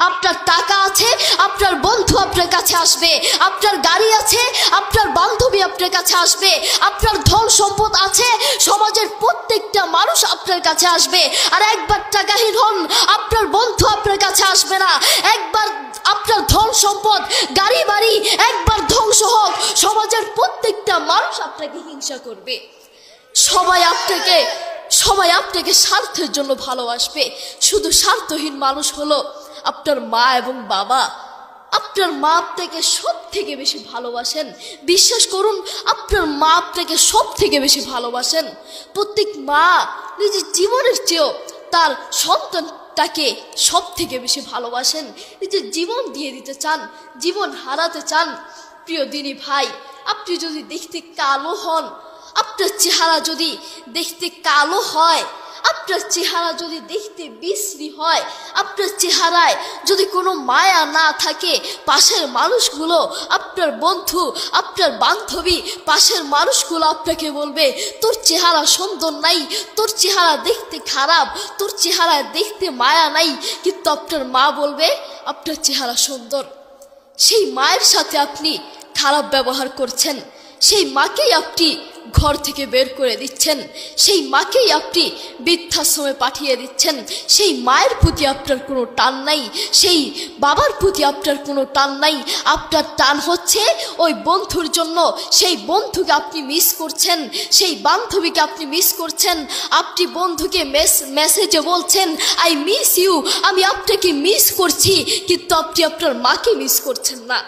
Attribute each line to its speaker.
Speaker 1: আপনার টাকা আছে, আপনার বন্ধু আপনার কাছে আসবে, আপনার গাড়ি আছে, আপনার বান্ধবী আপনার কাছে আসবে, আপনার ধন সম্পদ আছে, সমাজের প্রত্যেকটা মানুষ আপনার কাছে আসবে। আর একবার টাকাহীন হন, আপনার বন্ধু আপনার কাছে আসবে না। একবার আপনার ধন সম্পদ গাড়ি বাড়ি একবার ধ্বংস হোক, সমাজের প্রত্যেকটা মানুষ আপনাকে হিংসা করবে। সবাই আপনাকে স্বার্থের জন্য ভালোবাসবে। শুধু স্বার্থহীন মানুষ হলো আপনার মা এবং বাবা। আপনার মা আপনাকে সব থেকে বেশি ভালোবাসেন। বিশ্বাস করুন, আপনার মা আপনাকে সব থেকে বেশি ভালোবাসেন। প্রত্যেক মা নিজের জীবনের চেয়েও তার সন্তানটাকে সব থেকে বেশি ভালোবাসেন। নিজের জীবন দিয়ে দিতে চান, জীবন হারাতে চান। প্রিয় দিনী ভাই, আপনি যদি দেখতে কালো হন, আপনার চেহারা যদি দেখতে কালো হয়, আপনার চেহারা যদি দেখতে বিশ্রী হয়, আপনার চেহারায় যদি কোনো মায়া না থাকে, পাশের মানুষগুলো, আপনার বন্ধু, আপনার বান্ধবী, পাশের মানুষগুলো আপনাকে বলবে তোর চেহারা সুন্দর নাই, তোর চেহারা দেখতে খারাপ, তোর চেহারায় দেখতে মায়া নাই। কিন্তু আপনার মা বলবে আপনার চেহারা সুন্দর। সেই মায়ের সাথে আপনি খারাপ ব্যবহার করছেন, সেই মাকেই আপনি ঘর থেকে বের করে দিচ্ছেন, সেই মাকেই আপনি বৃদ্ধাশ্রমে পাঠিয়ে দিচ্ছেন। সেই মায়ের প্রতি আপনার কোনো টান নাই, সেই বাবার প্রতি আপনার কোনো টান নাই। আপনার টান হচ্ছে ওই বন্ধুর জন্য। সেই বন্ধুকে আপনি মিস করছেন, সেই বান্ধবীকে আপনি মিস করছেন। আপনি বন্ধুকে মেসেজে বলছেন আই মিস ইউ, আমি আপনাকে মিস করছি, কিন্তু আপনি আপনার মাকে মিস করছেন না।